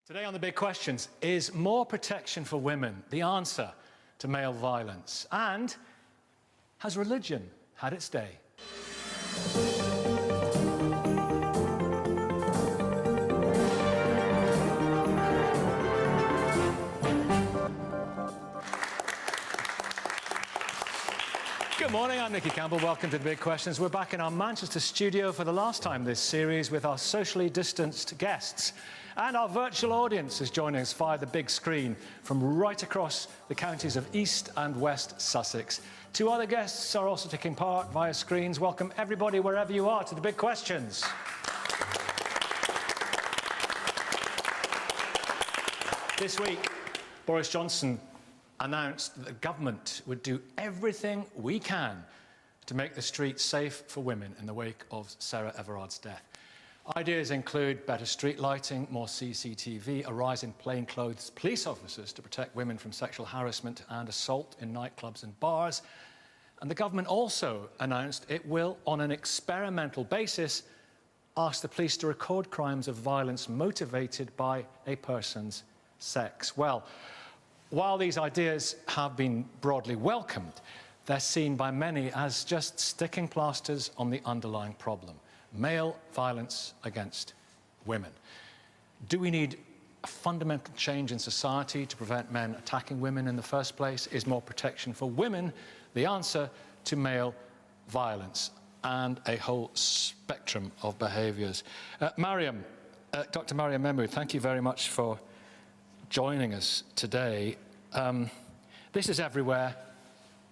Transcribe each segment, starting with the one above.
Today on The Big Questions, is more protection for women the answer to male violence? And has religion had its day? Good morning, I'm Nicky Campbell. Welcome to The Big Questions. We're back in our Manchester studio for the last time this series with our socially distanced guests. And our virtual audience is joining us via the big screen from right across the counties of East and West Sussex. Two other guests are also taking part via screens. Welcome everybody, wherever you are, to The Big Questions. This week, Boris Johnson announced that the government would do everything we can to make the streets safe for women in the wake of Sarah Everard's death. Ideas include better street lighting, more CCTV, a rise in plainclothes police officers to protect women from sexual harassment and assault in nightclubs and bars. And the government also announced it will, on an experimental basis, ask the police to record crimes of violence motivated by a person's sex. Well, while these ideas have been broadly welcomed, they're seen by many as just sticking plasters on the underlying problem: male violence against women. Do we need a fundamental change in society to prevent men attacking women in the first place? Is more protection for women the answer to male violence and a whole spectrum of behaviours? Dr. Mariam Memou, thank you very much for joining us today. This is everywhere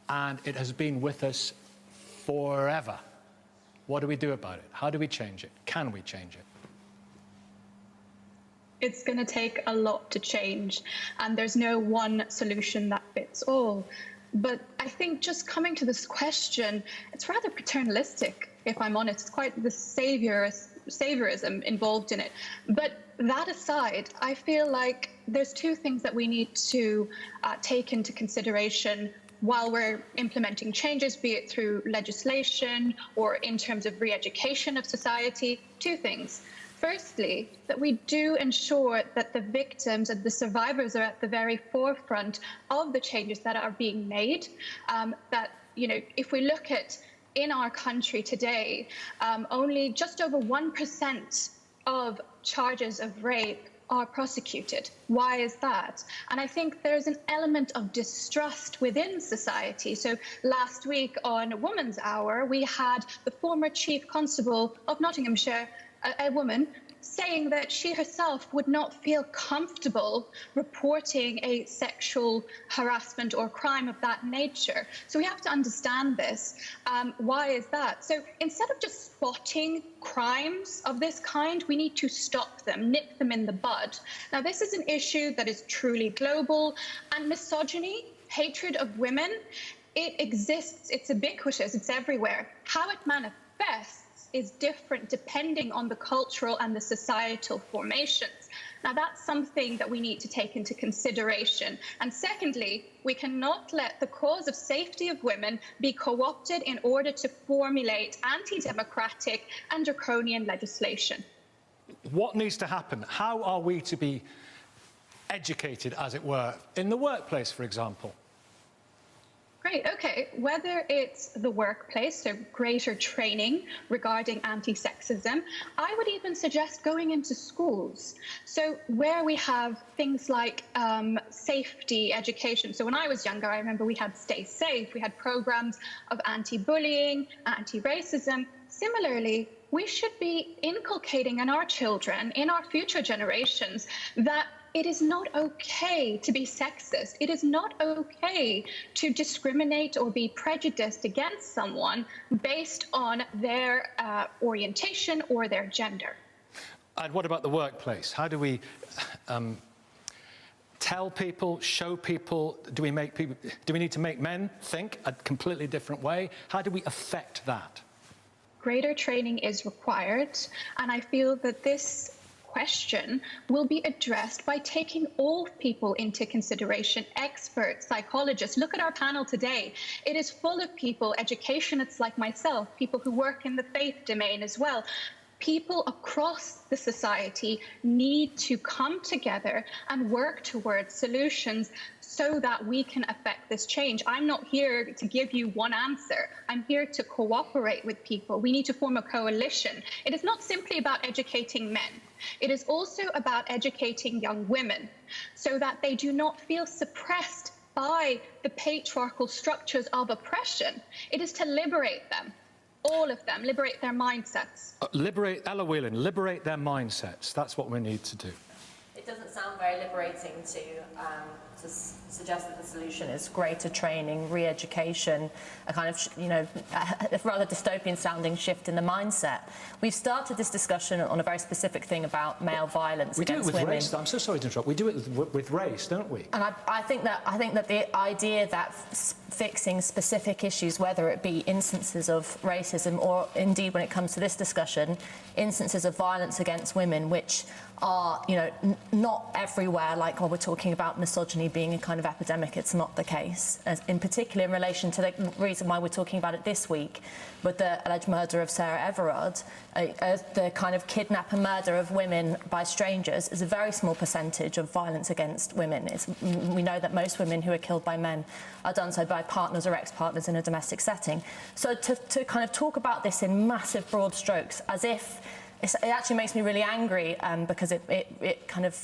and it has been with us forever. What do we do about it? How do we change it? Can we change it? It's going to take a lot to change, and there's no one solution that fits all. But I think just coming to this question, it's rather paternalistic, if I'm honest. It's quite the saviorism involved in it. But that aside, I feel like there's two things that we need to take into consideration while we're implementing changes, be it through legislation or in terms of re-education of society. Two things. Firstly, that we do ensure that the victims and the survivors are at the very forefront of the changes that are being made. If we look at in our country today, only just over 1% of charges of rape are prosecuted. Why is that? And I think there's an element of distrust within society. So last week on Women's Hour, we had the former Chief Constable of Nottinghamshire, a woman, saying that she herself would not feel comfortable reporting a sexual harassment or crime of that nature. So we have to understand this. Why is that? So instead of just spotting crimes of this kind, we need to stop them, nip them in the bud. Now, this is an issue that is truly global, and misogyny, hatred of women, it exists, it's ubiquitous, it's everywhere. How it manifests is different depending on the cultural and the societal formations. Now, that's something that we need to take into consideration. And secondly, we cannot let the cause of safety of women be co-opted in order to formulate anti-democratic and draconian legislation. What needs to happen? How are we to be educated, as it were, in the workplace, for example? Great, okay. Whether it's the workplace, so greater training regarding anti-sexism, I would even suggest going into schools. So where we have things like safety education. So when I was younger, I remember we had Stay Safe, we had programs of anti-bullying, anti-racism. Similarly, we should be inculcating in our children, in our future generations, that it is not okay to be sexist. It is not okay to discriminate or be prejudiced against someone based on their orientation or their gender. And what about the workplace? How do we tell people, show people? Do we need to make men think a completely different way? How do we affect that? Greater training is required, and I feel that this question will be addressed by taking all people into consideration: experts, psychologists. Look at our panel today. It is full of people, educationists like myself, people who work in the faith domain as well. People across the society need to come together and work towards solutions so that we can affect this change. I'm not here to give you one answer. I'm here to cooperate with people. We need to form a coalition. It is not simply about educating men. It is also about educating young women so that they do not feel suppressed by the patriarchal structures of oppression. It is to liberate them. All of them, liberate their mindsets. Liberate, Ella Whelan, liberate their mindsets. That's what we need to do. It doesn't sound very liberating to suggest that the solution is greater training, re-education, a kind of, a rather dystopian-sounding shift in the mindset. We've started this discussion on a very specific thing about male violence against women. We do it with race. I'm so sorry to interrupt. We do it with race, don't we? And I think that the idea that fixing specific issues, whether it be instances of racism or indeed when it comes to this discussion, instances of violence against women, which are, not everywhere, like when we're talking about misogyny being a kind of epidemic, it's not the case. In particular, in relation to the reason why we're talking about it this week, with the alleged murder of Sarah Everard, the kind of kidnap and murder of women by strangers is a very small percentage of violence against women. We know that most women who are killed by men are done so by partners or ex-partners in a domestic setting. So to kind of talk about this in massive broad strokes, as if it actually makes me really angry because it kind of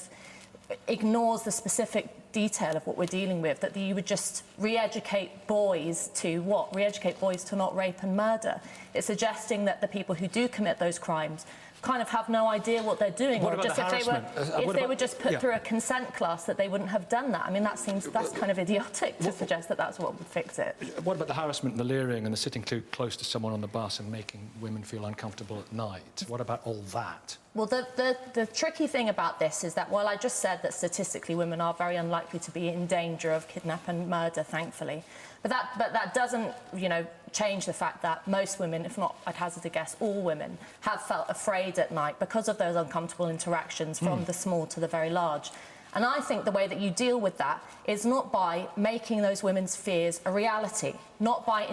ignores the specific detail of what we're dealing with, that you would just re-educate boys to what? Re-educate boys to not rape and murder. It's suggesting that the people who do commit those crimes kind of have no idea what they're doing, what or just if they were just put through a consent class, that they wouldn't have done that. I mean, that's kind of idiotic to suggest that that's what would fix it. What about the harassment and the leering and the sitting too close to someone on the bus and making women feel uncomfortable at night? What about all that? Well, the tricky thing about this is that while I just said that statistically women are very unlikely to be in danger of kidnap and murder, thankfully, but that doesn't, change the fact that most women, if not, I'd hazard a guess, all women, have felt afraid at night because of those uncomfortable interactions from the small to the very large. And I think the way that you deal with that is not by making those women's fears a reality, not by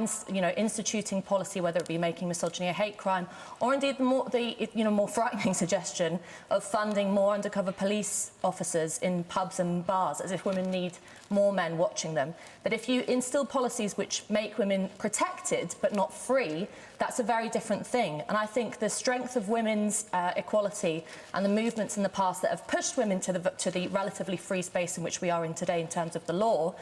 instituting policy, whether it be making misogyny a hate crime, or indeed the more frightening suggestion of funding more undercover police officers in pubs and bars, as if women need more men watching them. But if you instill policies which make women protected but not free, that's a very different thing. And I think the strength of women's equality and the movements in the past that have pushed women to the relatively free space in which we are in today in terms of the law,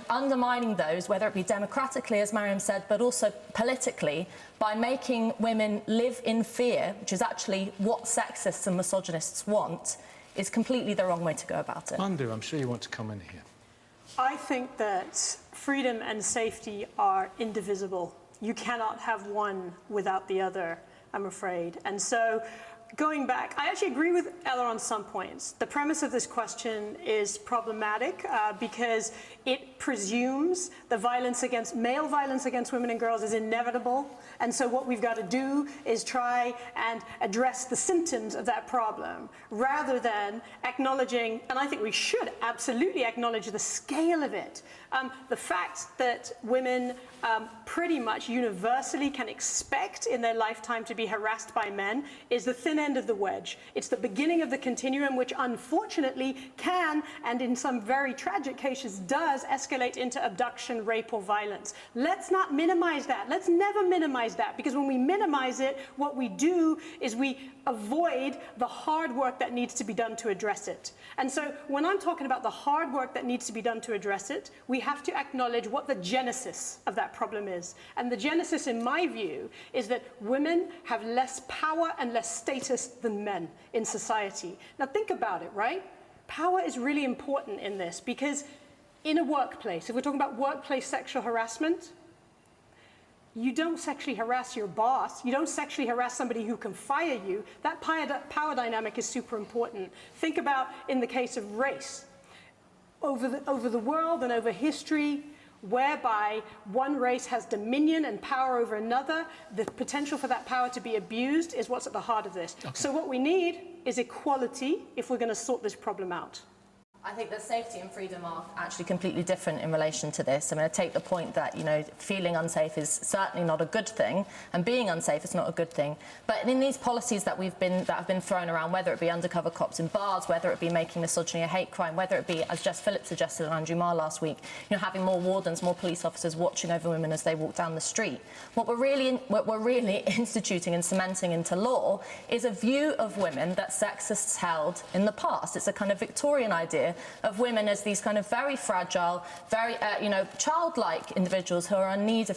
undermining those, whether it be democratically, as Mariam said, but also politically, by making women live in fear, which is actually what sexists and misogynists want, is completely the wrong way to go about it. Mandu, I'm sure you want to come in here. I think that freedom and safety are indivisible. You cannot have one without the other, I'm afraid. And so, going back, I actually agree with Ella on some points. The premise of this question is problematic because it presumes the male violence against women and girls is inevitable. And so what we've got to do is try and address the symptoms of that problem rather than acknowledging, and I think we should absolutely acknowledge the scale of it. The fact that women pretty much universally can expect in their lifetime to be harassed by men is the thin end of the wedge. It's the beginning of the continuum, which unfortunately can, and in some very tragic cases does, escalate into abduction, rape, or violence. Let's not minimize that. Let's never minimize that, because when we minimize it, what we do is we avoid the hard work that needs to be done to address it. And so when I'm talking about the hard work that needs to be done to address it, we have to acknowledge what the genesis of that problem is. And the genesis, in my view, is that women have less power and less status than men in society. Now think about it, right? Power is really important in this, because in a workplace, if we're talking about workplace sexual harassment, you don't sexually harass your boss. You don't sexually harass somebody who can fire you. That power dynamic is super important. Think about in the case of race. Over the world and over history, whereby one race has dominion and power over another, the potential for that power to be abused is what's at the heart of this. Okay. So what we need is equality if we're going to sort this problem out. I think that safety and freedom are actually completely different in relation to this. I mean, I take the point that, you know, feeling unsafe is certainly not a good thing, and being unsafe is not a good thing. But in these policies that have been thrown around, whether it be undercover cops in bars, whether it be making misogyny a hate crime, whether it be, as Jess Phillips suggested and Andrew Marr last week, you know, having more wardens, more police officers watching over women as they walk down the street. What we're really instituting and cementing into law is a view of women that sexists held in the past. It's a kind of Victorian idea of women as these kind of very fragile, very, you know, childlike individuals who are in need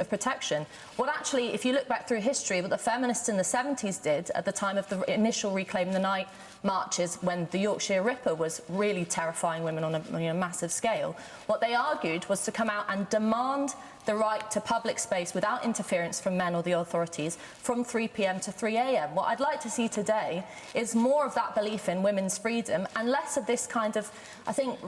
of protection. What actually, if you look back through history, what the feminists in the 70s did at the time of the initial Reclaim the Night marches, when the Yorkshire Ripper was really terrifying women on a massive scale, what they argued was to come out and demand the right to public space without interference from men or the authorities from 3 p.m. to 3 a.m. What I'd like to see today is more of that belief in women's freedom and less of this kind of, I think,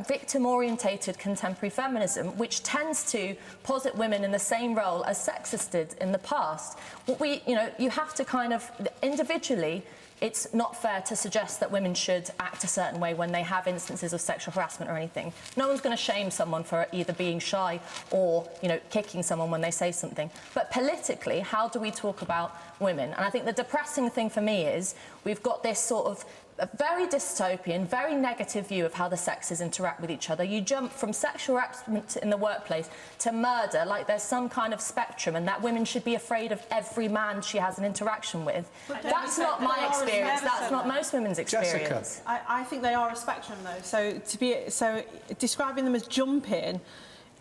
victim-orientated contemporary feminism, which tends to posit women in the same role as sexists did in the past. What you know, you have to kind of individually. It's not fair to suggest that women should act a certain way when they have instances of sexual harassment or anything. No one's going to shame someone for either being shy or, you know, kicking someone when they say something. But politically, how do we talk about women? And I think the depressing thing for me is we've got this sort of a very dystopian, very negative view of how the sexes interact with each other. You jump from sexual harassment in the workplace to murder like there's some kind of spectrum and that women should be afraid of every man she has an interaction with. That's not my experience. That's not most women's experience. I think they are a spectrum, though. So describing them as jumping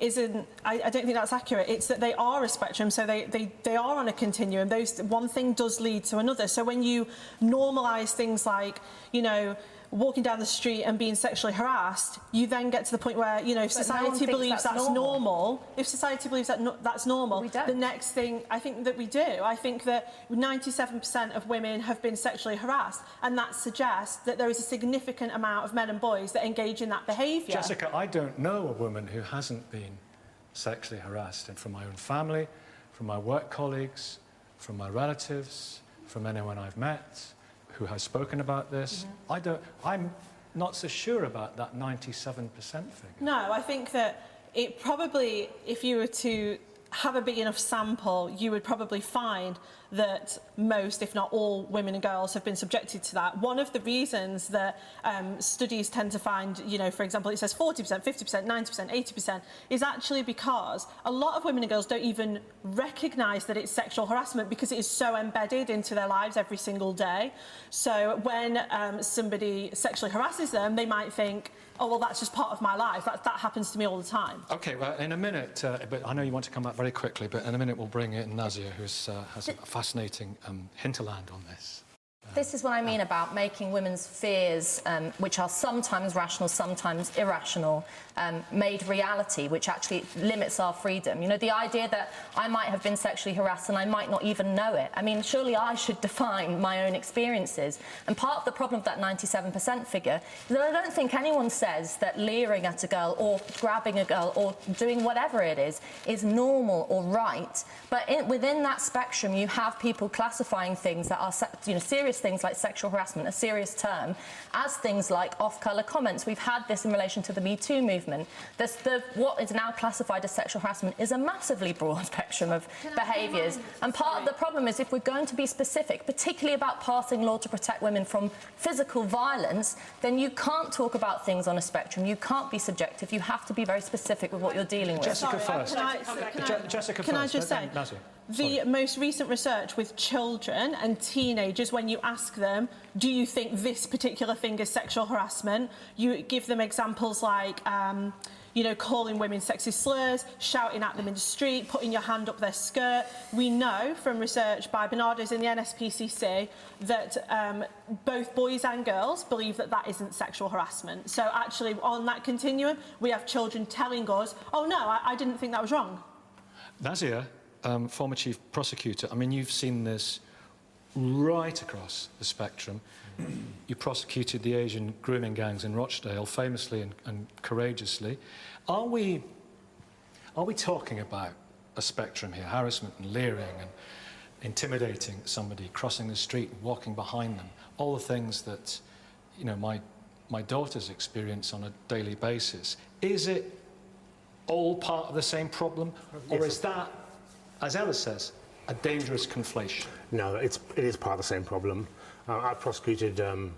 isn't, I don't think that's accurate. It's that they are a spectrum, so they are on a continuum. One thing does lead to another. So when you normalise things like, you know, walking down the street and being sexually harassed, you then get to the point where, you know, if society believes that's normal, if society believes that that's normal, the next thing I think that we do, I think that 97% of women have been sexually harassed, and that suggests that there is a significant amount of men and boys that engage in that behaviour. Jessica, I don't know a woman who hasn't been sexually harassed, and from my own family, from my work colleagues, from my relatives, from anyone I've met who has spoken about this. I'm not so sure about that 97% figure. No, I think that it probably, if you were to have a big enough sample, you would probably find that most, if not all, women and girls have been subjected to that. One of the reasons that studies tend to find, you know, for example, it says 40%, 50%, 90%, 80%, is actually because a lot of women and girls don't even recognise that it's sexual harassment because it is so embedded into their lives every single day. So when somebody sexually harasses them, they might think, oh, well, that's just part of my life. That happens to me all the time. OK, well, in a minute, but I know you want to come back very quickly, but in a minute we'll bring in Nazia, who has a fascinating hinterland on this. This is what I mean about making women's fears, which are sometimes rational, sometimes irrational, made reality, which actually limits our freedom. You know, the idea that I might have been sexually harassed and I might not even know it. I mean, surely I should define my own experiences. And part of the problem of that 97% figure is that I don't think anyone says that leering at a girl or grabbing a girl or doing whatever it is normal or right. But within that spectrum, you have people classifying things that are, you know, serious things like sexual harassment, a serious term, as things like off-colour comments. We've had this in relation to the Me Too movement. What is now classified as sexual harassment is a massively broad spectrum of behaviours. And part of the problem is if we're going to be specific, particularly about passing law to protect women from physical violence, then you can't talk about things on a spectrum. You can't be subjective. You have to be very specific with what you're dealing with. Jessica first. Jessica first. Can I just say, the most recent research with children and teenagers, when you ask them, do you think this particular thing is sexual harassment, you give them examples like, you know, calling women sexist slurs, shouting at them in the street, putting your hand up their skirt. We know from research by Bernardo's in the NSPCC that both boys and girls believe that that isn't sexual harassment. So actually, on that continuum, we have children telling us, oh no, I didn't think that was wrong. Nazia, former chief prosecutor, I mean, you've seen this right across the spectrum. You prosecuted the Asian grooming gangs in Rochdale famously and courageously. Are we talking about a spectrum here, harassment and leering and intimidating somebody, crossing the street, walking behind them, all the things that, you know, my my daughter's experience on a daily basis. Is it all part of the same problem, or is that, as Ella says, a dangerous conflation? No, it is part of the same problem. I've prosecuted, and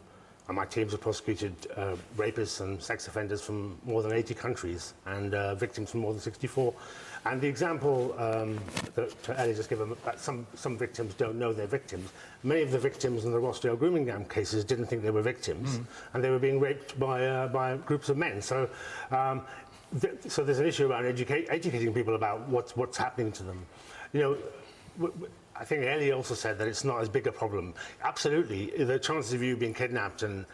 my teams have prosecuted rapists and sex offenders from more than 80 countries and victims from more than 64. And the example that Ellie just gave, that some victims don't know they're victims. Many of the victims in the Rochdale grooming gang cases didn't think they were victims, and they were being raped by groups of men. So, so there's an issue around educating people about what's happening to them. You know, I think Ellie also said that it's not as big a problem. Absolutely, the chances of you being kidnapped and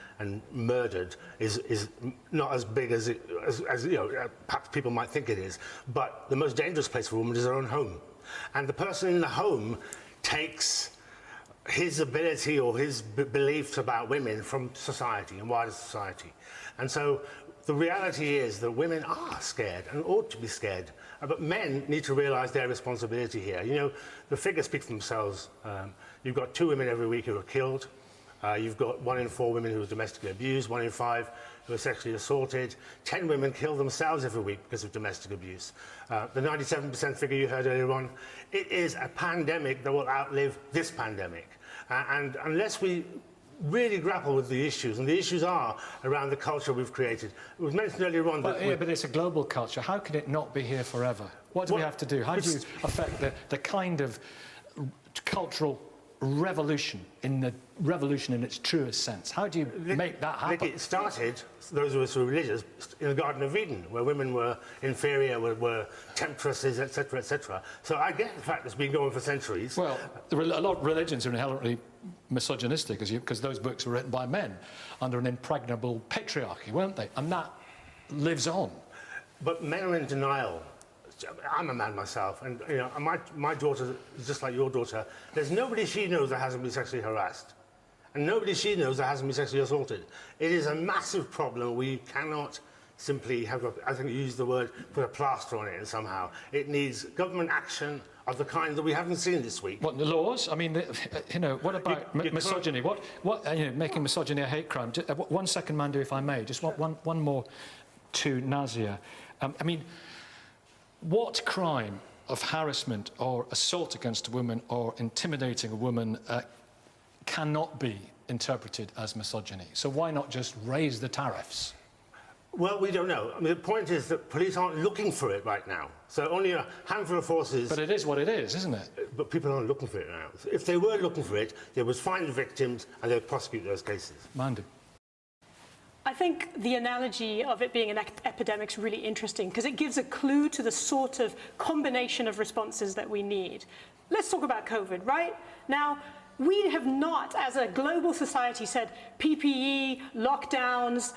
murdered is not as big as you know, perhaps people might think it is. But the most dangerous place for a woman is her own home. And the person in the home takes his ability or his beliefs about women from society and wider society. And so the reality is that women are scared and ought to be scared. But men need to realise their responsibility here. You know, the figures speak for themselves. You've got 2 women every week who are killed. You've got 1 in 4 women who are domestically abused, 1 in 5 who are sexually assaulted. 10 women kill themselves every week because of domestic abuse. The 97% figure you heard earlier on, it is a pandemic that will outlive this pandemic. And unless we really grapple with the issues, and the issues are around the culture we've created. It was mentioned earlier on that... But it's a global culture. How can it not be here forever? What do we have to do? How do you affect the kind of cultural revolution in its truest sense? How do you make that happen? It started, those of us who are religious, in the Garden of Eden, where women were inferior, were temptresses, etc., etc. So I get the fact it's been going for centuries. Well, a lot of religions are inherently misogynistic, because those books were written by men under an impregnable patriarchy, weren't they? And that lives on. But men are in denial. I'm a man myself, and you know, my daughter is just like your daughter. There's nobody she knows that hasn't been sexually harassed, and nobody she knows that hasn't been sexually assaulted. It is a massive problem. We cannot simply have, I think you used the word, put a plaster on it somehow. It needs government action of the kind that we haven't seen this week. What, the laws? I mean, you know, what about misogyny? What, you know, making misogyny a hate crime? 1 second, Mandu, if I may. Just one more to Nazia. I mean, what crime of harassment or assault against a woman or intimidating a woman cannot be interpreted as misogyny? So why not just raise the tariffs? Well, we don't know. I mean, the point is that police aren't looking for it right now. So only a handful of forces... But it is what it is, isn't it? But people aren't looking for it now. If they were looking for it, they would find the victims and they would prosecute those cases. Mandu. I think the analogy of it being an epidemic is really interesting because it gives a clue to the sort of combination of responses that we need. Let's talk about COVID, right? Now, we have not, as a global society, said PPE, lockdowns,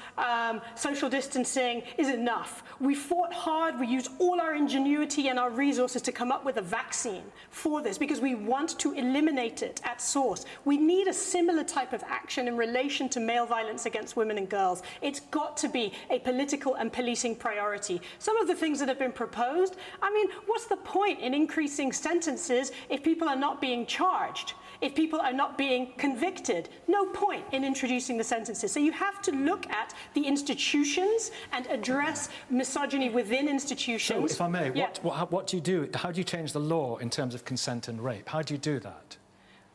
social distancing is enough. We fought hard, we used all our ingenuity and our resources to come up with a vaccine for this because we want to eliminate it at source. We need a similar type of action in relation to male violence against women and girls. It's got to be a political and policing priority. Some of the things that have been proposed, I mean, what's the point in increasing sentences if people are not being charged? If people are not being convicted, no point in introducing the sentences. So you have to look at the institutions and address misogyny within institutions. So, if I may, what do you do? How do you change the law in terms of consent and rape? How do you do that?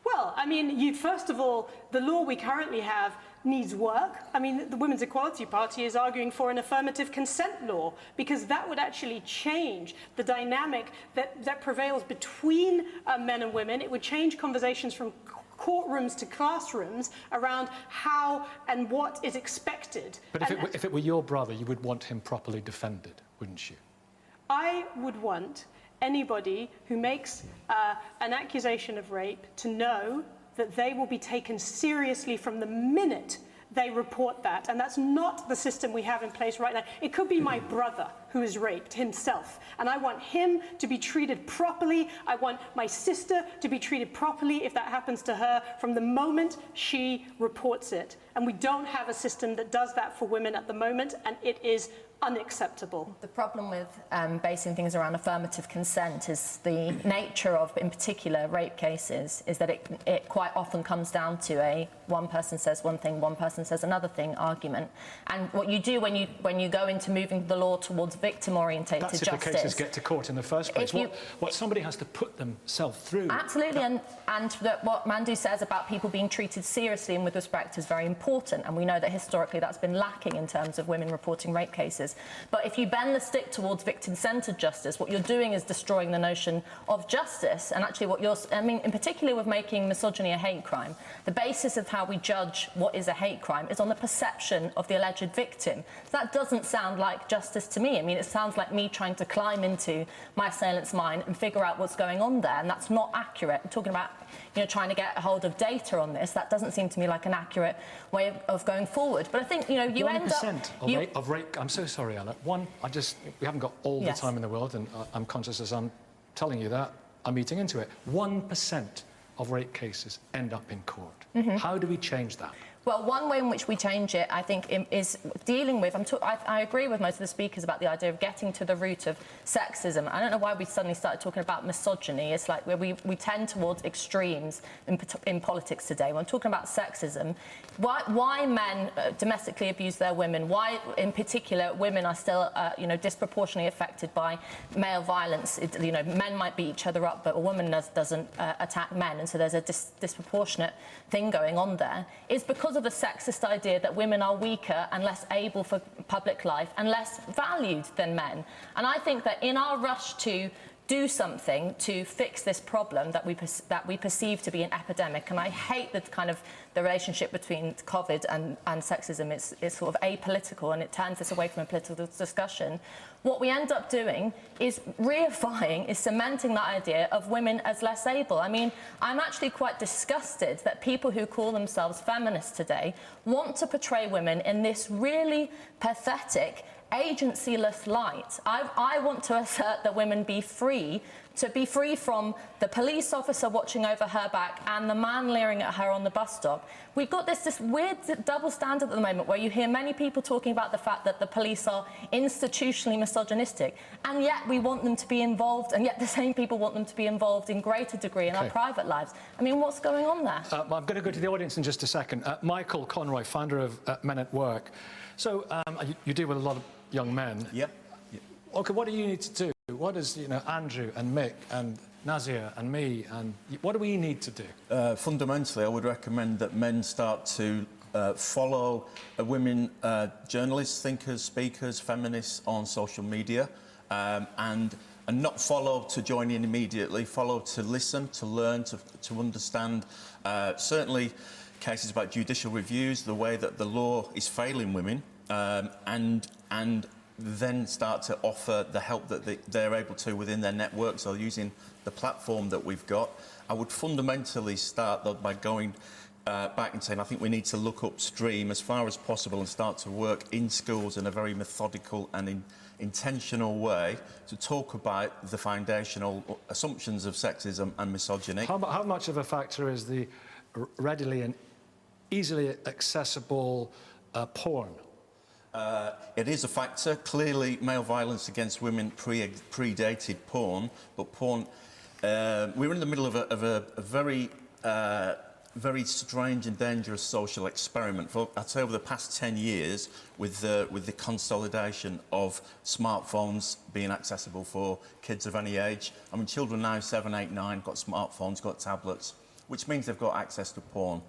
Well, I mean, first of all, the law we currently have needs work. I mean, the Women's Equality Party is arguing for an affirmative consent law because that would actually change the dynamic that prevails between men and women. It would change conversations from courtrooms to classrooms around how and what is expected. But if it were your brother, you would want him properly defended, wouldn't you? I would want anybody who makes an accusation of rape to know that they will be taken seriously from the minute they report that. And that's not the system we have in place right now. It could be my brother who is raped himself. And I want him to be treated properly. I want my sister to be treated properly if that happens to her from the moment she reports it. And we don't have a system that does that for women at the moment, and it is unacceptable. The problem with basing things around affirmative consent is the nature of, in particular, rape cases, is that it quite often comes down to a one person says one thing, one person says another thing argument. And what you do when you go into moving the law towards victim-orientated justice... That's if the cases get to court in the first place. What somebody has to put themselves through... Absolutely, and what Mandu says about people being treated seriously and with respect is very important, and we know that historically that's been lacking in terms of women reporting rape cases. But if you bend the stick towards victim-centred justice, what you're doing is destroying the notion of justice. And actually I mean, in particular with making misogyny a hate crime, the basis of how we judge what is a hate crime is on the perception of the alleged victim. So that doesn't sound like justice to me. I mean, it sounds like me trying to climb into my assailant's mind and figure out what's going on there, and that's not accurate. I'm talking about, you know, trying to get a hold of data on this. That doesn't seem to me like an accurate way of going forward. But I think, you know, you end up... 1% of rape... I'm so sorry, Anna. We haven't got all the time in the world, and I'm conscious as I'm telling you that, I'm eating into it. 1% of rape cases end up in court. How do we change that? Well, one way in which we change it, I think, is dealing with... I agree with most of the speakers about the idea of getting to the root of sexism. I don't know why we suddenly started talking about misogyny. It's like where we tend towards extremes in politics today. When I'm talking about sexism, why men domestically abuse their women, why, in particular, women are still, you know, disproportionately affected by male violence. You know, men might beat each other up, but a woman doesn't attack men, and so there's a disproportionate thing going on there, is because of the sexist idea that women are weaker and less able for public life and less valued than men. And I think that in our rush to do something to fix this problem that we perceive to be an epidemic, and I hate the relationship between COVID and sexism. It's sort of apolitical, and it turns this away from a political discussion. What we end up doing is reifying, is cementing that idea of women as less able. I mean, I'm actually quite disgusted that people who call themselves feminists today want to portray women in this really pathetic, agency-less light. I want to assert that women be free from the police officer watching over her back and the man leering at her on the bus stop. We've got this weird double standard at the moment where you hear many people talking about the fact that the police are institutionally misogynistic, and yet we want them to be involved, and yet the same people want them to be involved in greater degree in our private lives. I mean, what's going on there? I'm going to go to the audience in just a second. Michael Conroy, founder of Men at Work. So you deal with a lot of young men. Yep. OK, what do you need to do? What does, you know, Andrew and Mick and Nazia and me, and what do we need to do? Fundamentally, I would recommend that men start to follow women journalists, thinkers, speakers, feminists on social media, and not follow to join in immediately, follow to listen, to learn, to understand. Certainly cases about judicial reviews, the way that the law is failing women, and then start to offer the help that they're able to within their networks or using the platform that we've got. I would fundamentally start, though, by going back and saying I think we need to look upstream as far as possible and start to work in schools in a very methodical and intentional way to talk about the foundational assumptions of sexism and misogyny. How much of a factor is the readily and easily accessible porn? It is a factor. Clearly, male violence against women predated porn, but porn... we're in the middle of a very, very strange and dangerous social experiment. I'd say over the past 10 years, with the consolidation of smartphones being accessible for kids of any age. I mean, children now, 7, 8, 9, got smartphones, got tablets, which means they've got access to porn.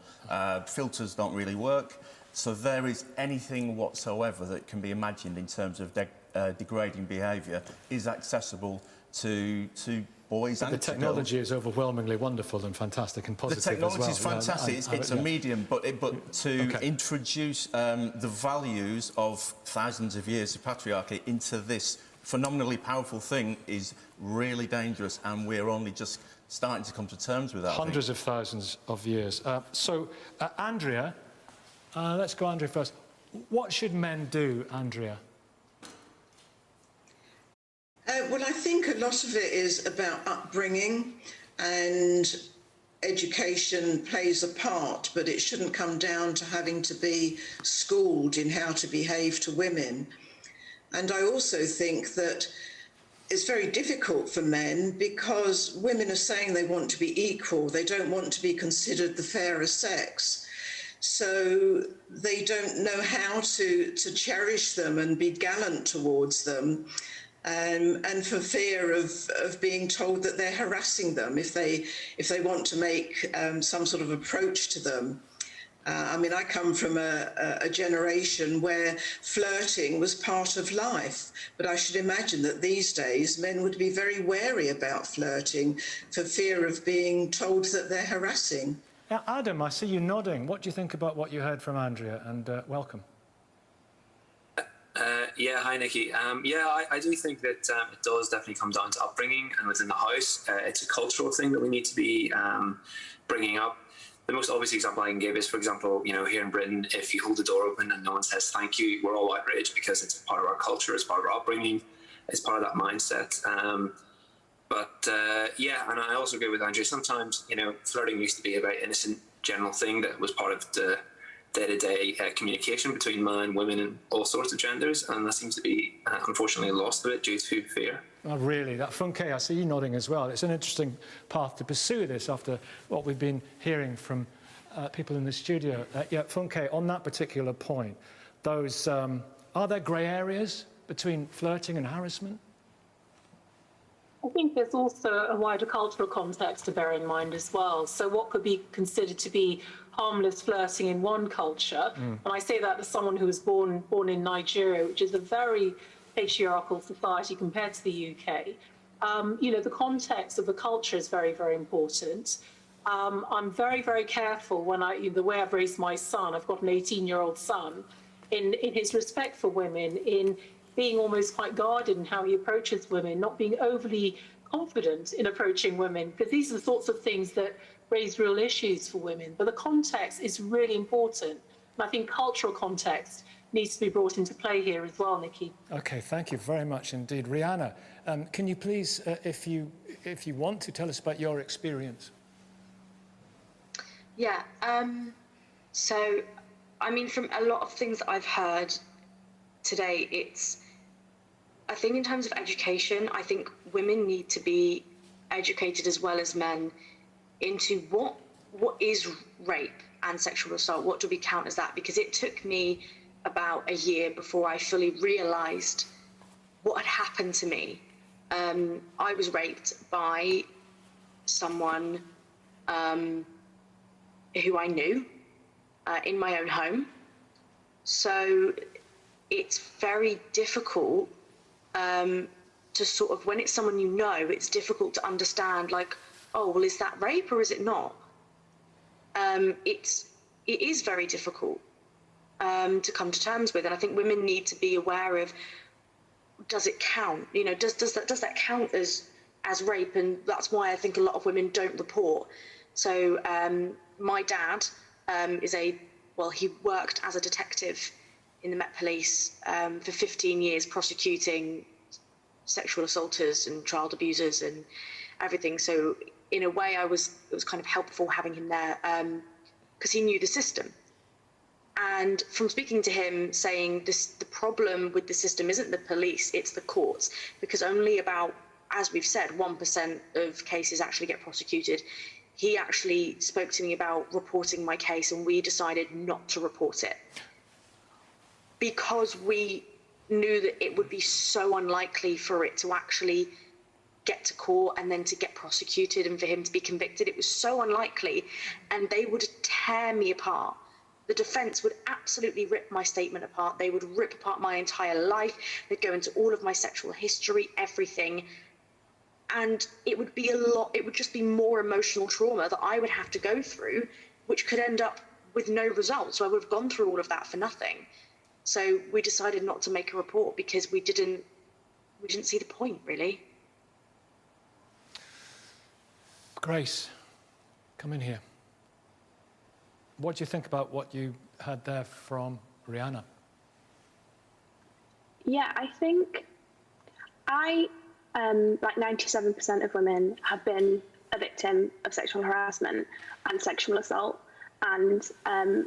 Filters don't really work. So there is anything whatsoever that can be imagined in terms of degrading behaviour is accessible to boys and the technology is overwhelmingly wonderful and fantastic and positive. The technology as well. is fantastic. It's a medium, but to introduce the values of thousands of years of patriarchy into this phenomenally powerful thing is really dangerous, and we're only just starting to come to terms with that. Hundreds of thousands of years. Andrea. Let's go, Andrea, first. What should men do, Andrea? Well, I think a lot of it is about upbringing, and education plays a part, but it shouldn't come down to having to be schooled in how to behave to women. And I also think that it's very difficult for men because women are saying they want to be equal. They don't want to be considered the fairer sex. So they don't know how to cherish them and be gallant towards them. And for fear of being told that they're harassing them if they want to make some sort of approach to them. I mean, I come from a generation where flirting was part of life, but I should imagine that these days men would be very wary about flirting for fear of being told that they're harassing. Now, Adam, I see you nodding. What do you think about what you heard from Andrea? And welcome. Yeah, hi, Nikki. I do think that it does definitely come down to upbringing, and within the house, it's a cultural thing that we need to be bringing up. The most obvious example I can give is, for example, here in Britain, if you hold the door open and no one says thank you, we're all outraged because it's part of our culture, it's part of our upbringing, it's part of that mindset. And I also agree with Andrew. Sometimes, flirting used to be a very innocent, general thing that was part of the day-to-day communication between men, women, and all sorts of genders, and that seems to be, unfortunately, lost a bit due to fear. Oh, really? That Funke, I see you nodding as well. It's an interesting path to pursue this after what we've been hearing from people in the studio. Funke, on that particular point, those are there grey areas between flirting and harassment? I think there's also a wider cultural context to bear in mind as well. So what could be considered to be harmless flirting in one culture, and I say that as someone who was born in Nigeria, which is a very patriarchal society compared to the UK, the context of the culture is very, very important. I'm very, very careful when the way I've raised my son, I've got an 18-year-old son, in his respect for women, in being almost quite guarded in how he approaches women, not being overly confident in approaching women, because these are the sorts of things that raise real issues for women. But the context is really important. And I think cultural context needs to be brought into play here as well, Nikki. OK, thank you very much indeed. Rihanna, can you please, if you want to, tell us about your experience? Yeah, so, I mean, from a lot of things that I've heard today, I think in terms of education, I think women need to be educated as well as men into what is rape and sexual assault, what do we count as that? Because it took me about a year before I fully realised what had happened to me. I was raped by someone who I knew in my own home. So it's very difficult to sort of, when it's someone you know, it's difficult to understand, like, oh, well, is that rape or is it not? It is very difficult to come to terms with, and I think women need to be aware of, does it count? Does that count as rape? And that's why I think a lot of women don't report. So my dad he worked as a detective in the Met Police for 15 years, prosecuting sexual assaulters and child abusers and everything. So in a way, it was kind of helpful having him there because he knew the system. And from speaking to him, saying the problem with the system isn't the police, it's the courts, because only about, as we've said, 1% of cases actually get prosecuted. He actually spoke to me about reporting my case, and we decided not to report it because we knew that it would be so unlikely for it to actually get to court and then to get prosecuted and for him to be convicted. It was so unlikely, and they would tear me apart. The defence would absolutely rip my statement apart. They would rip apart my entire life. They'd go into all of my sexual history, everything. And it would be it would just be more emotional trauma that I would have to go through, which could end up with no results. So I would have gone through all of that for nothing. So we decided not to make a report because we didn't see the point, really. Grace, come in here. What do you think about what you had there from Rihanna? Yeah, I think I like 97% of women have been a victim of sexual harassment and sexual assault. And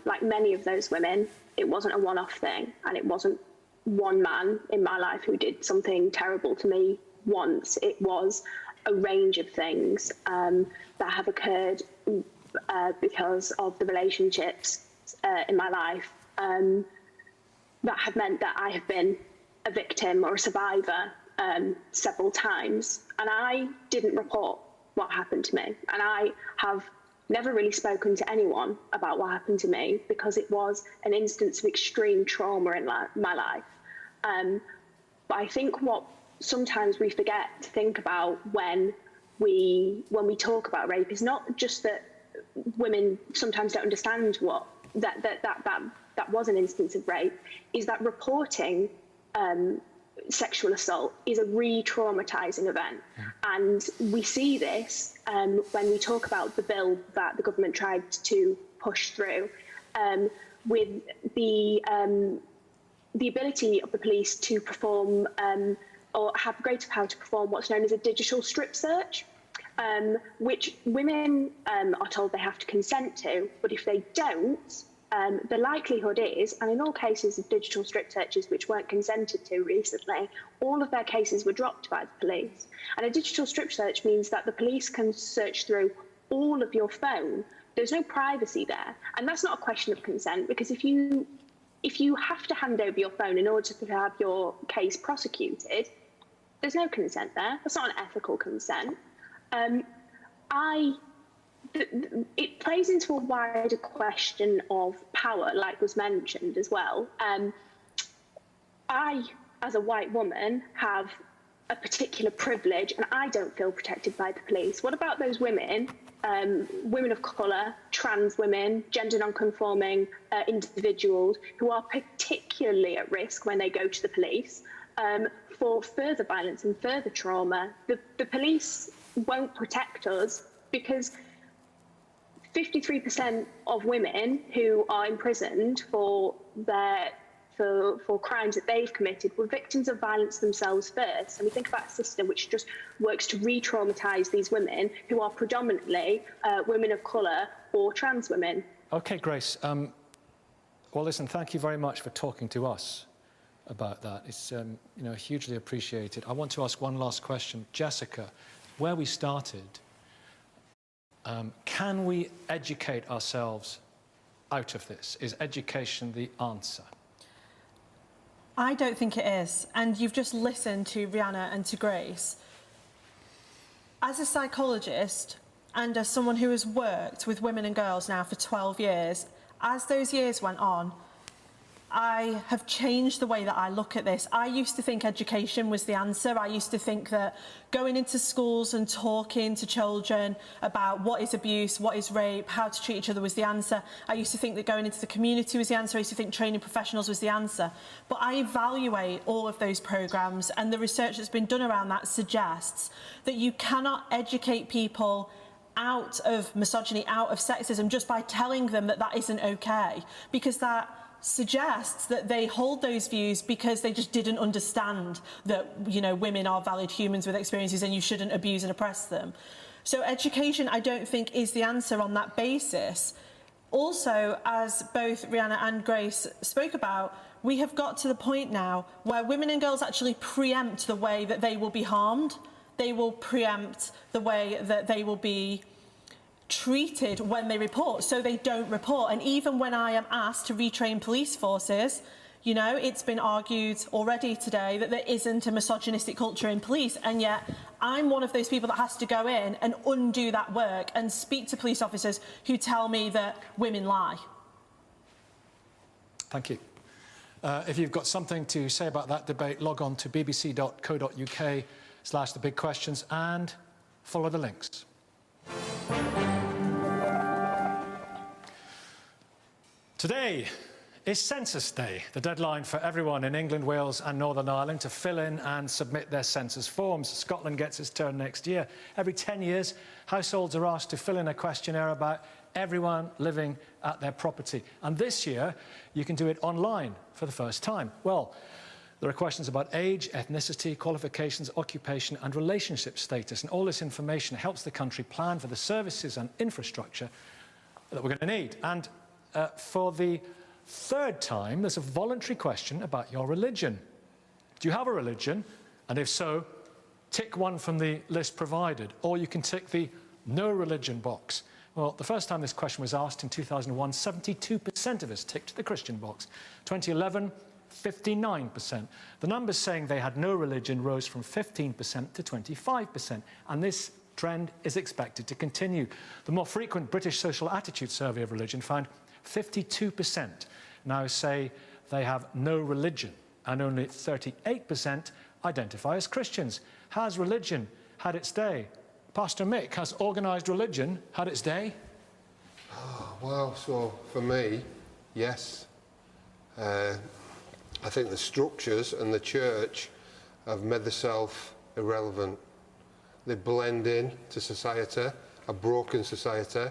like many of those women, it wasn't a one-off thing, and it wasn't one man in my life who did something terrible to me once. It was a range of things that have occurred because of the relationships in my life that have meant that I have been a victim or a survivor several times. And I didn't report what happened to me. And I have never really spoken to anyone about what happened to me because it was an instance of extreme trauma in my life. But I think what sometimes we forget to think about when we talk about rape is not just that women sometimes don't understand what that was an instance of rape, is that reporting sexual assault is a re-traumatizing event. And we see this when we talk about the bill that the government tried to push through with the ability of the police to perform or have greater power to perform what's known as a digital strip search, which women are told they have to consent to, but if they don't, the likelihood is, and in all cases of digital strip searches which weren't consented to recently, all of their cases were dropped by the police. And a digital strip search means that the police can search through all of your phone. There's no privacy there. And that's not a question of consent, because if you have to hand over your phone in order to have your case prosecuted, there's no consent there. That's not an ethical consent. It plays into a wider question of power, like was mentioned as well. I, as a white woman, have a particular privilege, and I don't feel protected by the police. What about those women, women of colour, trans women, gender non-conforming individuals who are particularly at risk when they go to the police for further violence and further trauma? The police won't protect us because 53% of women who are imprisoned for crimes that they've committed were victims of violence themselves first. And we think about a system which just works to re-traumatise these women who are predominantly women of colour or trans women. OK, Grace. Well, listen, thank you very much for talking to us about that. It's hugely appreciated. I want to ask one last question. Jessica, where we started, can we educate ourselves out of this? Is education the answer? I don't think it is. And you've just listened to Rihanna and to Grace. As a psychologist and as someone who has worked with women and girls now for 12 years, as those years went on, I have changed the way that I look at this. I used to think education was the answer. I used to think that going into schools and talking to children about what is abuse, what is rape, how to treat each other was the answer. I used to think that going into the community was the answer. I used to think training professionals was the answer. But I evaluate all of those programmes, and the research that's been done around that suggests that you cannot educate people out of misogyny, out of sexism, just by telling them that that isn't okay, because that suggests that they hold those views because they just didn't understand that, women are valid humans with experiences and you shouldn't abuse and oppress them. So education, I don't think, is the answer on that basis. Also, as both Rihanna and Grace spoke about, we have got to the point now where women and girls actually preempt the way that they will be harmed. They will preempt the way that they will be treated when they report, so they don't report. And even when I am asked to retrain police forces, it's been argued already today that there isn't a misogynistic culture in police, and yet I'm one of those people that has to go in and undo that work and speak to police officers who tell me that women lie. Thank you. If you've got something to say about that debate, log on to bbc.co.uk/thebigquestions and follow the links. Today is Census Day, the deadline for everyone in England, Wales and Northern Ireland to fill in and submit their census forms. Scotland gets its turn next year. Every 10 years, households are asked to fill in a questionnaire about everyone living at their property. And this year, you can do it online for the first time. Well, There are questions about age, ethnicity, qualifications, occupation and relationship status. And all this information helps the country plan for the services and infrastructure that we're going to need. And for the third time, there's a voluntary question about your religion. Do you have a religion? And if so, tick one from the list provided, or you can tick the no religion box. Well, the first time this question was asked in 2001, 72% of us ticked the Christian box. 2011, 59%. The numbers saying they had no religion rose from 15% to 25%, and this trend is expected to continue. The more frequent British Social Attitude Survey of religion found 52% now say they have no religion, and only 38% identify as Christians. Has religion had its day? Pastor Mick, has organised religion had its day? Well, so for me, yes. I think the structures and the church have made themselves irrelevant. They blend in to society, a broken society.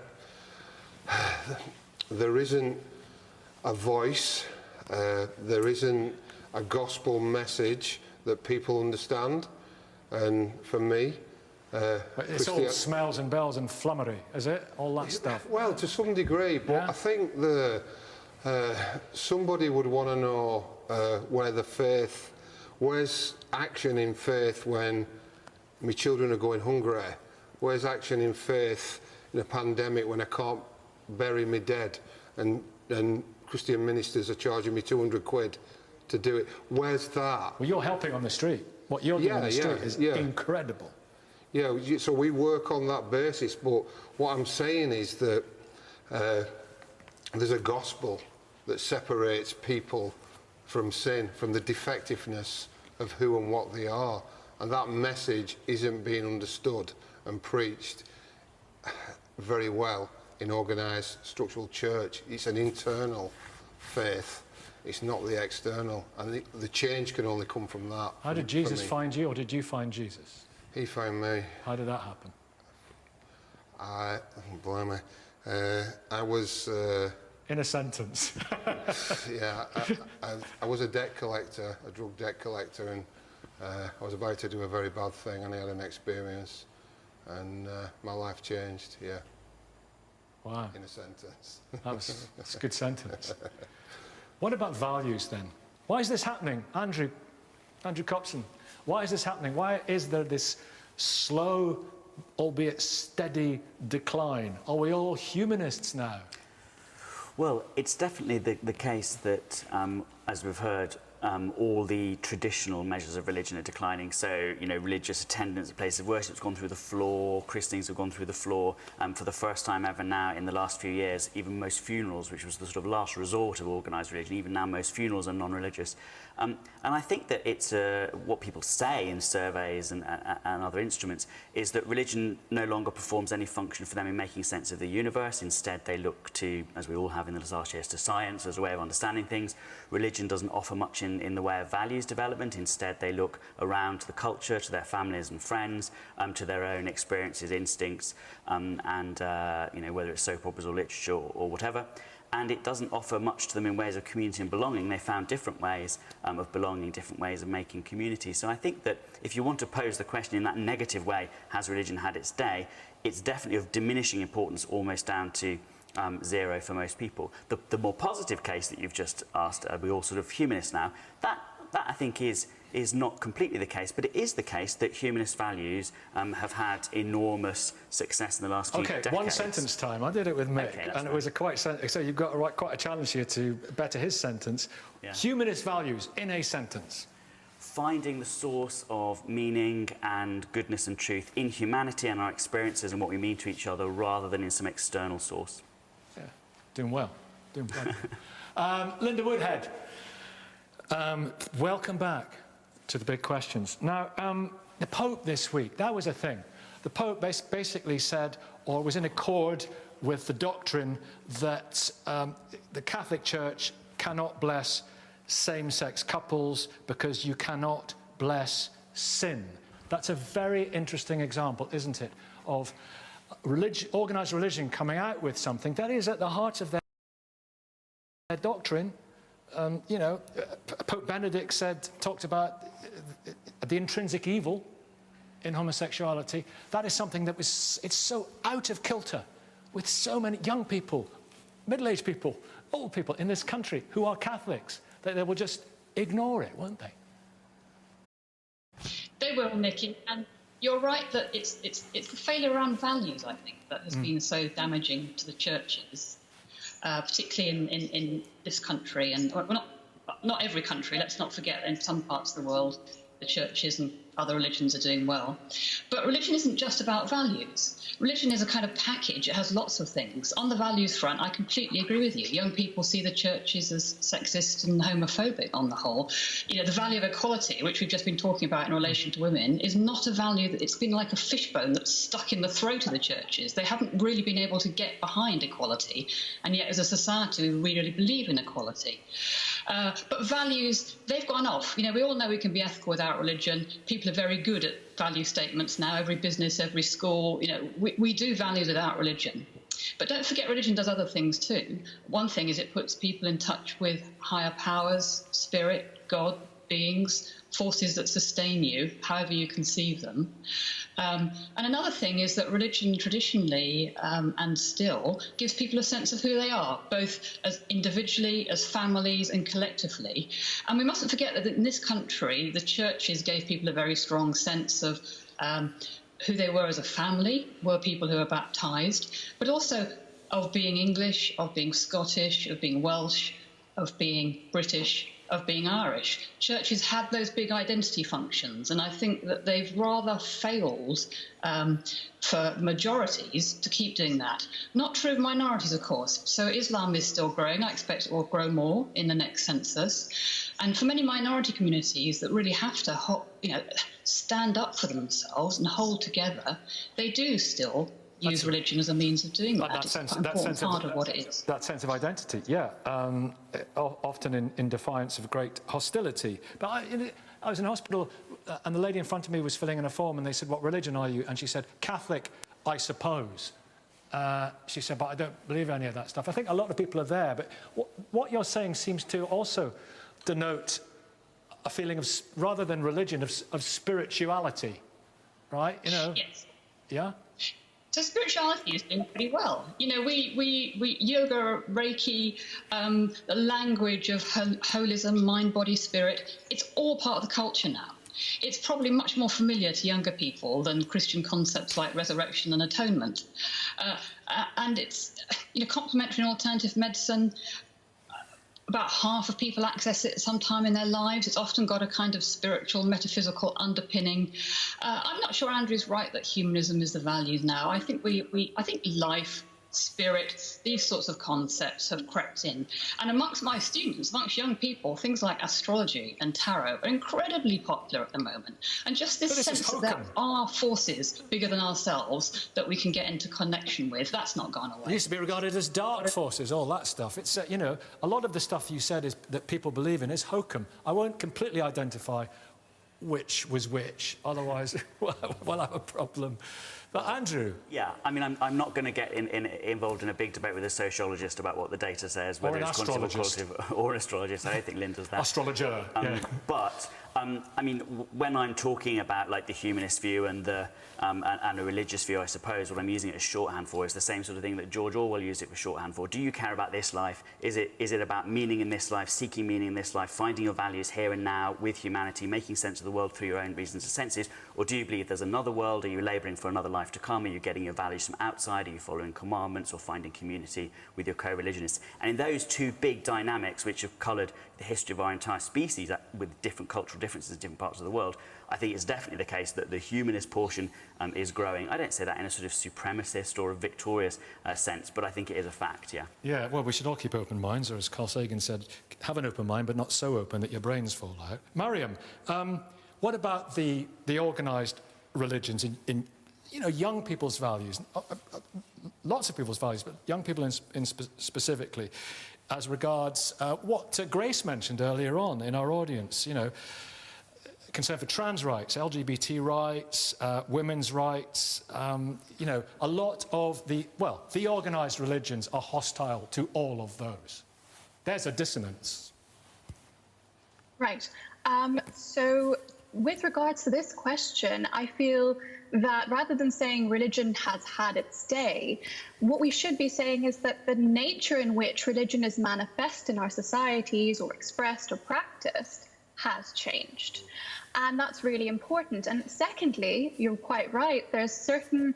There isn't a voice, there isn't a gospel message that people understand. And for me, it's all smells and bells and flummery, is it? All that stuff? Well, to some degree, but I think somebody would want to know where's action in faith when my children are going hungry? Where's action in faith in a pandemic when I can't bury me dead and Christian ministers are charging me 200 quid to do it? Where's that? Well, you're helping on the street. What you're doing on the street is incredible. Yeah, so we work on that basis, but what I'm saying is that there's a gospel that separates people from sin, from the defectiveness of who and what they are, and that message isn't being understood and preached very well in organised structural church. It's an internal faith, it's not the external, and the change can only come from that. How did Jesus find you, or did you find Jesus? He found me. How did that happen? Blimey. I was... in a sentence. Yeah, I was a debt collector, a drug debt collector, and I was about to do a very bad thing, and I had an experience, and my life changed, yeah. Wow. In a sentence. That's a good sentence. What about values, then? Why is this happening? Andrew Copson, why is this happening? Why is there this slow, albeit steady, decline? Are we all humanists now? Well, it's definitely the case that, as we've heard, all the traditional measures of religion are declining. So, you know, religious attendance at places of worship has gone through the floor, christenings have gone through the floor. For the first time ever now in the last few years, even most funerals, which was the sort of last resort of organised religion, even now most funerals are non-religious. And I think that it's what people say in surveys and other instruments is that religion no longer performs any function for them in making sense of the universe. Instead, they look to, as we all have in the last years, to science as a way of understanding things. Religion doesn't offer much in the way of values development. Instead, they look around to the culture, to their families and friends, to their own experiences, instincts, and you know, whether it's soap operas or literature or whatever. And it doesn't offer much to them in ways of community and belonging. They found different ways of belonging, different ways of making community. So I think that if you want to pose the question in that negative way, has religion had its day, it's definitely of diminishing importance, almost down to zero for most people. The more positive case that you've just asked, are we all sort of humanists now? That I think is not completely the case, but it is the case that humanist values have had enormous success in the last few decades. Okay, one sentence time. I did it with Mick, and it was a quite... So you've got quite a challenge here to better his sentence. Yeah. Humanist values in a sentence. Finding the source of meaning and goodness and truth in humanity and our experiences and what we mean to each other, rather than in some external source. Yeah, doing well. Doing well. Linda Woodhead, welcome back to the big questions. Now, the Pope this week, that was a thing. The Pope basically said, or was in accord with the doctrine that the Catholic Church cannot bless same-sex couples because you cannot bless sin. That's a very interesting example, isn't it, of organised religion coming out with something that is at the heart of their doctrine, You know, Pope Benedict talked about the intrinsic evil in homosexuality. That is something that it's so out of kilter with so many young people, middle-aged people, old people in this country who are Catholics, that they will just ignore it, won't they? They will, Nicky, and you're right that it's the failure around values, I think, that has been so damaging to the churches, particularly in this country, and well, not every country. Let's not forget, in some parts of the world, the churches and other religions are doing well. But religion isn't just about values. Religion is a kind of package. It has lots of things. On the values front, I completely agree with you. Young people see the churches as sexist and homophobic on the whole. You know, the value of equality, which we've just been talking about in relation to women, is not a value that it's been like a fishbone that's stuck in the throat of the churches. They haven't really been able to get behind equality. And yet, as a society, we really believe in equality. But values, they've gone off. You know, we all know we can be ethical without religion. People are very good at value statements now. Every business, every school, you know, we do values without religion. But don't forget, religion does other things too. One thing is it puts people in touch with higher powers, spirit, God, beings, forces that sustain you, however you conceive them. And another thing is that religion traditionally and still gives people a sense of who they are, both as individually, as families and collectively. And we mustn't forget that in this country, the churches gave people a very strong sense of who they were as a family, were people who were baptised, but also of being English, of being Scottish, of being Welsh, of being British, of being Irish. Churches had those big identity functions, and I think that they've rather failed for majorities to keep doing that. Not true of minorities, of course. So Islam is still growing. I expect it will grow more in the next census. And for many minority communities that really have to, stand up for themselves and hold together, they do still use religion as a means of doing that. It's an important part of what it is. That sense of identity, yeah, often in defiance of great hostility. But I was in hospital and the lady in front of me was filling in a form and they said, "What religion are you?" And she said, "Catholic, I suppose." She said, "But I don't believe any of that stuff." I think a lot of people are there, but what you're saying seems to also denote a feeling of, rather than religion, of spirituality, right? You know? Yes. Yeah? So spirituality is doing pretty well. You know, we yoga, Reiki, the language of holism, mind, body, spirit, it's all part of the culture now. It's probably much more familiar to younger people than Christian concepts like resurrection and atonement. And it's, complementary and alternative medicine. About half of people access it at some time in their lives. It's often got a kind of spiritual, metaphysical underpinning. I'm not sure Andrew's right that humanism is the value now. I think I think life, spirit, these sorts of concepts have crept in. And amongst my students, amongst young people, things like astrology and tarot are incredibly popular at the moment. And just this sense that there are forces bigger than ourselves that we can get into connection with, that's not gone away. It used to be regarded as dark forces, all that stuff. It's, a lot of the stuff you said is that people believe in is hokum. I won't completely identify which was which, otherwise we'll have a problem. But Andrew? Yeah, I mean, I'm not going to get involved in a big debate with a sociologist about what the data says, whether it's quantitative or qualitative, or an astrologist. I don't think Lynn does that. Astrologer, yeah. But, I mean, when I'm talking about, like, the humanist view and the and a religious view, I suppose, what I'm using it as shorthand for is the same sort of thing that George Orwell used it for shorthand for. Do you care about this life? Is it about meaning in this life, seeking meaning in this life, finding your values here and now with humanity, making sense of the world through your own reasons and senses? Or do you believe there's another world? Are you labouring for another life to come? Are you getting your values from outside? Are you following commandments or finding community with your co-religionists? And in those two big dynamics, which have coloured the history of our entire species with different cultural differences in different parts of the world, I think it's definitely the case that the humanist portion is growing. I don't say that in a sort of supremacist or a victorious sense, but I think it is a fact, yeah. Yeah, well, we should all keep open minds, or as Carl Sagan said, have an open mind, but not so open that your brains fall out. Mariam, what about the organised religions in young people's values? Lots of people's values, but young people specifically, as regards what Grace mentioned earlier on in our audience, concern for trans rights, LGBT rights, women's rights. A lot of the organised religions are hostile to all of those. There's a dissonance. Right. So with regards to this question, I feel that rather than saying religion has had its day, what we should be saying is that the nature in which religion is manifest in our societies or expressed or practiced has changed. And that's really important. And secondly, you're quite right, there's certain,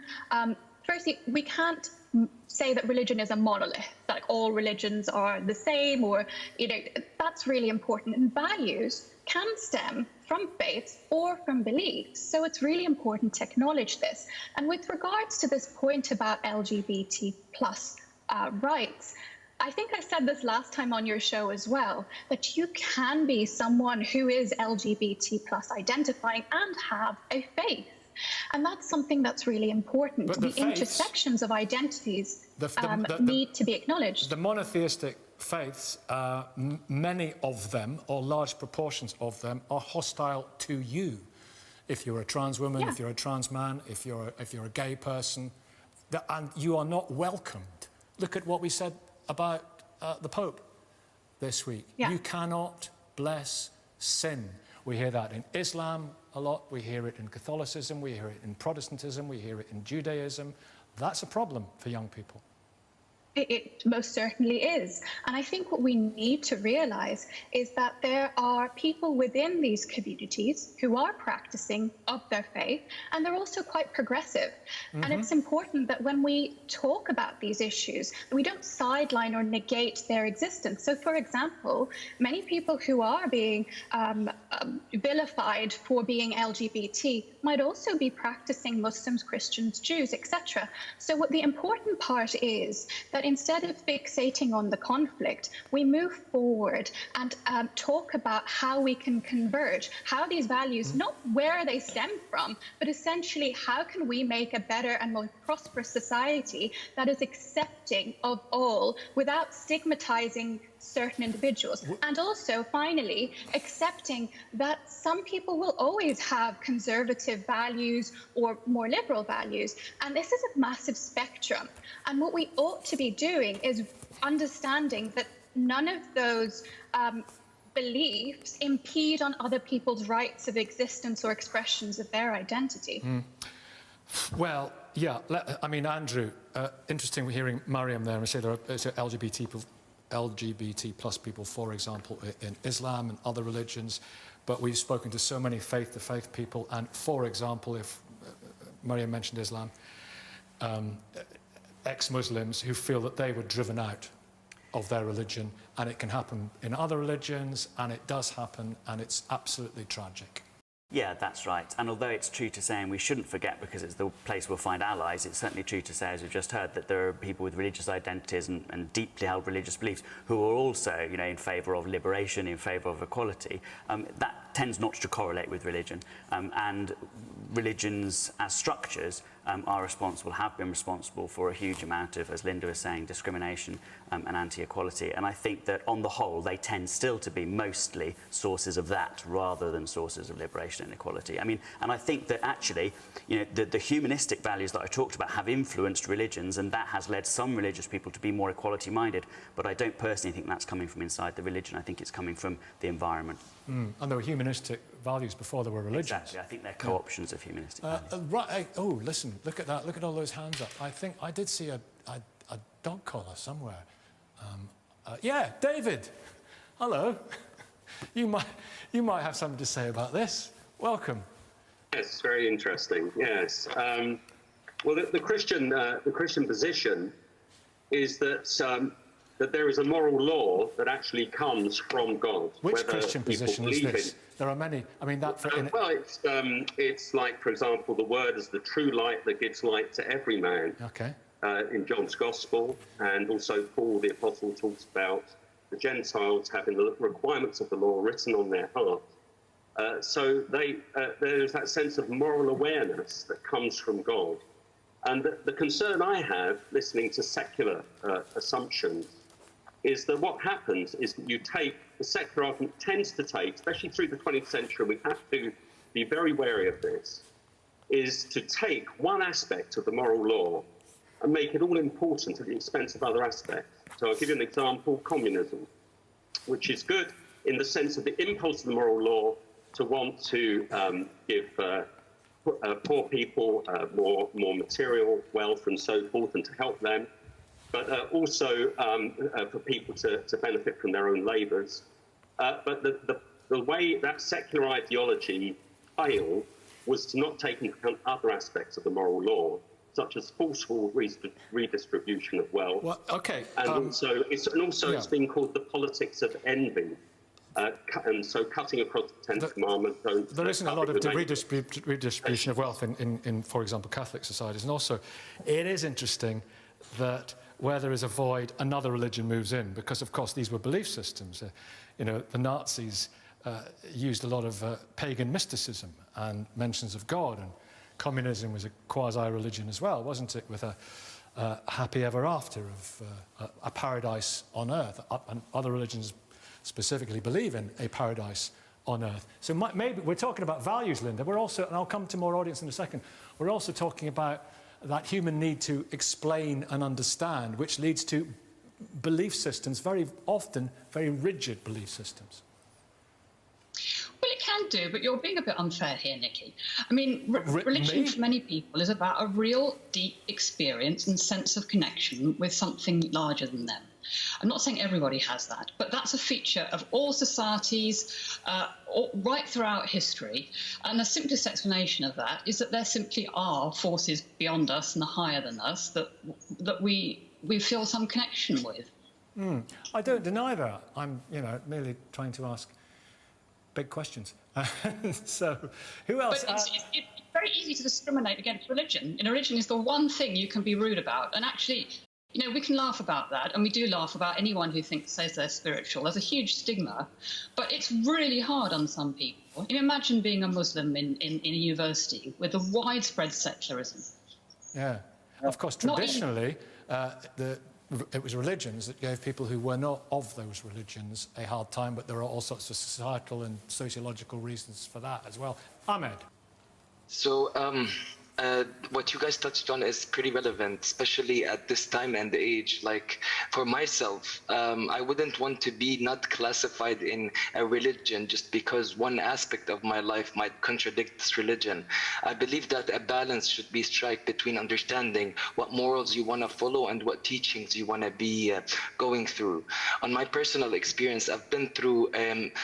firstly, we can't say that religion is a monolith, that like all religions are the same, or, you know, that's really important. And values can stem from faiths or from beliefs. So it's really important to acknowledge this. And with regards to this point about LGBT plus rights, I think I said this last time on your show as well, that you can be someone who is LGBT plus identifying and have a faith. And that's something that's really important. But the faiths, intersections of identities need to be acknowledged. The monotheistic faiths, many of them, or large proportions of them, are hostile to you. If you're a trans woman, if you're a trans man, if you're a gay person, and you are not welcomed. Look at what we said about the Pope this week. You cannot bless sin. We hear that in Islam a lot, we hear it in Catholicism, we hear it in Protestantism, we hear it in Judaism. That's a problem for young people. It most certainly is. And I think what we need to realise is that there are people within these communities who are practising of their faith, and they're also quite progressive. And it's important that when we talk about these issues, we don't sideline or negate their existence. So, for example, many people who are being vilified for being LGBT might also be practising Muslims, Christians, Jews, etc. So what the important part is that instead of fixating on the conflict, we move forward and talk about how we can converge, how these values, not where they stem from, but essentially how can we make a better and more prosperous society that is accepting of all without stigmatizing certain individuals. And also, finally, accepting that some people will always have conservative values or more liberal values. And this is a massive spectrum. And what we ought to be doing is understanding that none of those beliefs impede on other people's rights of existence or expressions of their identity. Well, yeah, I mean, Andrew, interesting hearing Mariam there and say there are LGBT plus people, for example, in Islam and other religions, but we've spoken to so many faith-to-faith people, and for example, if Mariam mentioned Islam, ex-Muslims who feel that they were driven out of their religion, and it can happen in other religions, and it does happen, and it's absolutely tragic. Yeah, that's right. And although it's true to say, and we shouldn't forget because it's the place we'll find allies, it's certainly true to say, as we've just heard, that there are people with religious identities and deeply held religious beliefs who are also, you know, in favour of liberation, in favour of equality. That tends not to correlate with religion. And religions as structures are responsible, have been responsible for a huge amount of, as Linda was saying, discrimination and anti-equality. And I think that on the whole, they tend still to be mostly sources of that rather than sources of liberation and equality. I mean, and I think that actually, you know, the humanistic values that I talked about have influenced religions, and that has led some religious people to be more equality-minded. But I don't personally think that's coming from inside the religion. I think it's coming from the environment. And there were humanistic values before there were religions. Exactly. I think they're co-options of humanistic values. Right. Oh, listen, look at that. Look at all those hands up. I think I did see a dog collar somewhere. Yeah, David. Hello. You might have something to say about this. Welcome. Yes, very interesting. Yes. Well, the Christian position is that that there is a moral law that actually comes from God. Which Christian position is this? There are many. I mean, that. Well, it's like, for example, the word is the true light that gives light to every man. Okay. In John's Gospel, and also Paul the Apostle talks about the Gentiles having the requirements of the law written on their heart. So there's that sense of moral awareness that comes from God. And the concern I have, listening to secular assumptions, is that what happens is that the secular argument tends to take, especially through the 20th century, we have to be very wary of this, is to take one aspect of the moral law and make it all important at the expense of other aspects. So I'll give you an example, communism, which is good in the sense of the impulse of the moral law to want to give poor people more material wealth and so forth, and to help them, but also for people to benefit from their own labours. But the way that secular ideology failed was to not take into account other aspects of the moral law, such as forceful redistribution of wealth. Well, okay. And also it's been called the politics of envy. And so cutting across the 10th commandment. There isn't a lot of redistribution of wealth in, for example, Catholic societies. And also, it is interesting that where there is a void, another religion moves in, because, of course, these were belief systems. You know, the Nazis used a lot of pagan mysticism and mentions of God, and communism was a quasi-religion as well, wasn't it, with a happy ever after of a paradise on earth. And other religions specifically believe in a paradise on earth. So maybe we're talking about values, Linda. We're also, and I'll come to more audience in a second, we're also talking about that human need to explain and understand, which leads to belief systems, very often very rigid belief systems. Well, it can do, but you're being a bit unfair here, Nikki. I mean, religion for many people is about a real deep experience and sense of connection with something larger than them. I'm not saying everybody has that, but that's a feature of all societies right throughout history. And the simplest explanation of that is that there simply are forces beyond us and higher than us that we feel some connection with. I don't deny that. I'm, merely trying to ask big questions. So, who else? But it's very easy to discriminate against religion. And religion is the one thing you can be rude about. And actually, we can laugh about that, and we do laugh about anyone who says they're spiritual. There's a huge stigma, but it's really hard on some people. Imagine being a Muslim in a university with a widespread secularism. Yeah, of course, traditionally, it was religions that gave people who were not of those religions a hard time, but there are all sorts of societal and sociological reasons for that as well. Ahmed. So, what you guys touched on is pretty relevant, especially at this time and age. Like, for myself, I wouldn't want to be not classified in a religion just because one aspect of my life might contradict this religion. I believe that a balance should be struck between understanding what morals you want to follow and what teachings you want to be going through. On my personal experience, I've been through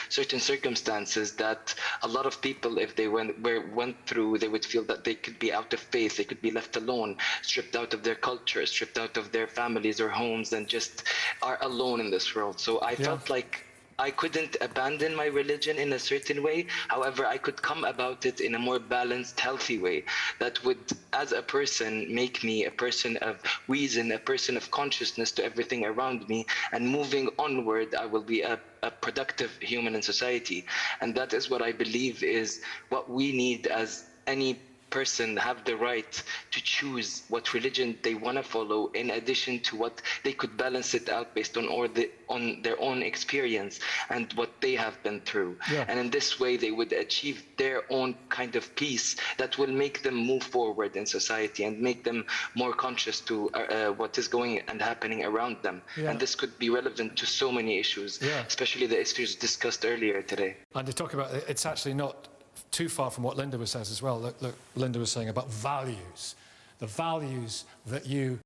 certain circumstances that a lot of people, if they went through, they would feel that they could be out of faith, they could be left alone, stripped out of their culture, stripped out of their families or homes, and just are alone in this world. So I felt like I couldn't abandon my religion in a certain way. However, I could come about it in a more balanced, healthy way that would, as a person, make me a person of reason, a person of consciousness to everything around me. And moving onward, I will be a productive human in society. And that is what I believe is what we need as any person have the right to choose what religion they want to follow, in addition to what they could balance it out based on their own experience and what they have been through. And in this way they would achieve their own kind of peace that will make them move forward in society and make them more conscious to what is going and happening around them. And this could be relevant to so many issues, especially the issues discussed earlier today. And to talk about it's actually not too far from what Linda was saying as well. Look, Linda was saying about values, the values that you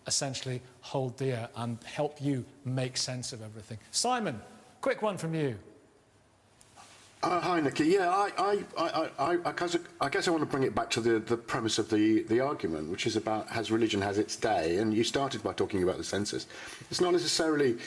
essentially hold dear and help you make sense of everything. Simon, quick one from you. Hi, Nikki. Yeah, I guess I want to bring it back to the premise of the argument, which is about religion has its day, and you started by talking about the census. It's not necessarily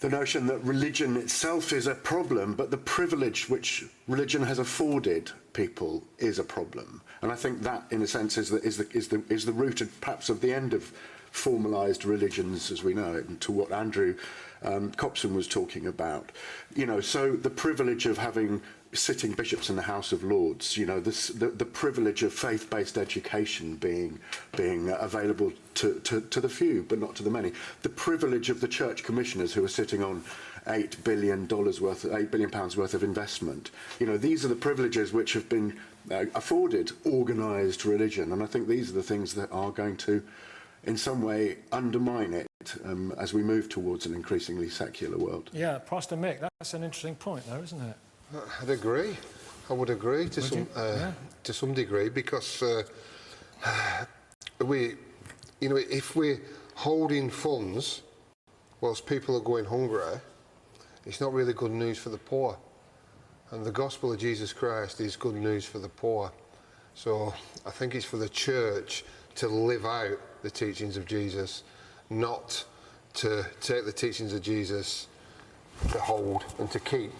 the notion that religion itself is a problem, but the privilege which religion has afforded people is a problem. And I think that, in a sense, is the root of perhaps of the end of formalised religions as we know it, and to what Andrew Copson was talking about. So the privilege of having sitting bishops in the House of Lords, the privilege of faith-based education being available to the few, but not to the many. The privilege of the church commissioners who are sitting on £8 billion worth of investment. These are the privileges which have been afforded organised religion, and I think these are the things that are going to in some way undermine it as we move towards an increasingly secular world. Yeah, Pastor Mick, that's an interesting point, though, isn't it? I'd agree. I would agree to some degree, because if we're holding funds whilst people are going hungry, it's not really good news for the poor. And the gospel of Jesus Christ is good news for the poor. So I think it's for the church to live out the teachings of Jesus, not to take the teachings of Jesus to hold and to keep.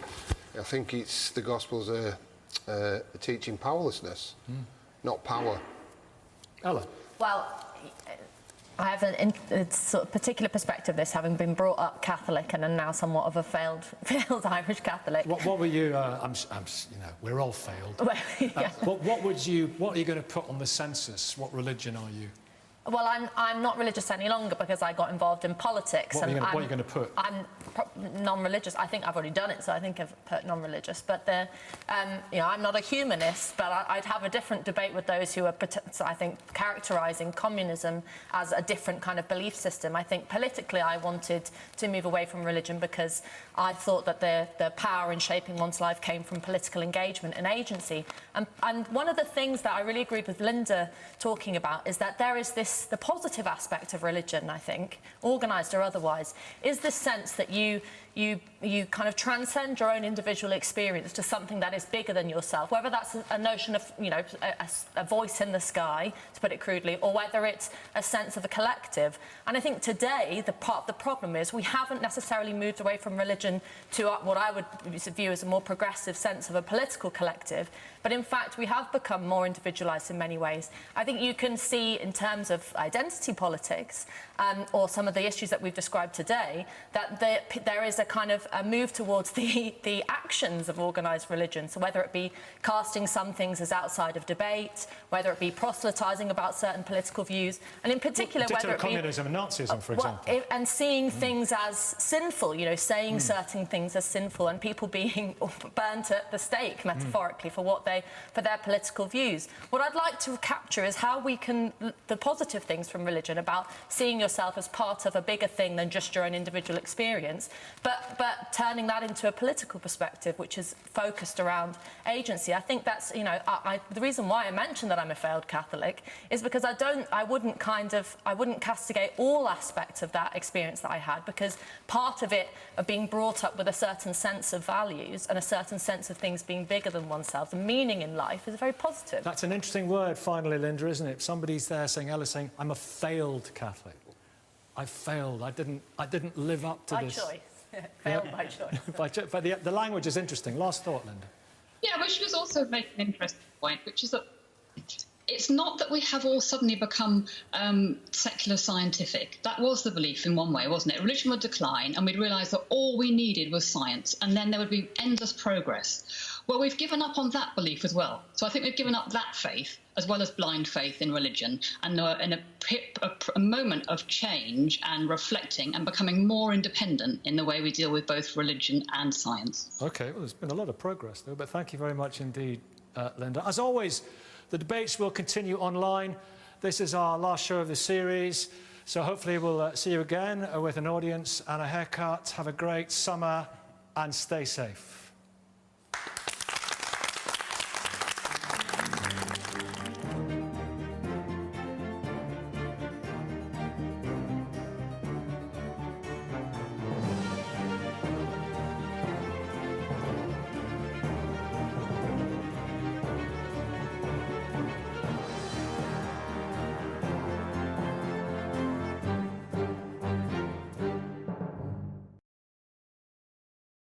I think it's the gospel's teaching powerlessness, not power. Ella? Well, I have a sort of particular perspective of this, having been brought up Catholic and am now somewhat of a failed Irish Catholic. What were you? We're all failed. Well, yeah. What are you going to put on the census? What religion are you? Well, I'm not religious any longer because I got involved in politics. What are you going to put? I'm non-religious. I think I've already done it, so I think I've put non-religious. But I'm not a humanist, but I'd have a different debate with those who are, I think, characterising communism as a different kind of belief system. I think politically I wanted to move away from religion because I thought that the power in shaping one's life came from political engagement and agency. And one of the things that I really agreed with Linda talking about is that there is the positive aspect of religion, I think, organised or otherwise, is this sense that you kind of transcend your own individual experience to something that is bigger than yourself, whether that's a notion of, a voice in the sky, to put it crudely, or whether it's a sense of a collective. And I think today, the problem is we haven't necessarily moved away from religion to what I would view as a more progressive sense of a political collective, but in fact we have become more individualised in many ways. I think you can see in terms of identity politics, or some of the issues that we've described today, that there is a kind of a move towards the actions of organised religion. So whether it be casting some things as outside of debate, whether it be proselytising about certain political views, and in particular whether it be communism and Nazism, for example, and seeing things as sinful, saying certain things as sinful, and people being burnt at the stake, metaphorically, for their political views. What I'd like to capture is how we can the positive things from religion about seeing yourself as part of a bigger thing than just your own individual experience, but turning that into a political perspective which is focused around agency. I think that's, the reason why I mentioned that I'm a failed Catholic is because I wouldn't castigate all aspects of that experience that I had, because part of it, of being brought up with a certain sense of values and a certain sense of things being bigger than oneself, the meaning in life, is very positive. That's an interesting word, finally, Linda, isn't it? Somebody's there saying, Ella's saying, I'm a failed Catholic. I failed. I didn't live up to this. By choice. Failed by choice. But the language is interesting. Last thought, Linda. Yeah, but she was also making an interesting point, which is that it's not that we have all suddenly become secular scientific. That was the belief in one way, wasn't it? Religion would decline, and we'd realise that all we needed was science, and then there would be endless progress. Well, we've given up on that belief as well. So I think we've given up that faith, as well as blind faith in religion, and in a moment of change and reflecting and becoming more independent in the way we deal with both religion and science. OK, well, there's been a lot of progress, though, but thank you very much indeed, Linda. As always, the debates will continue online. This is our last show of the series, so hopefully we'll see you again with an audience and a haircut. Have a great summer and stay safe.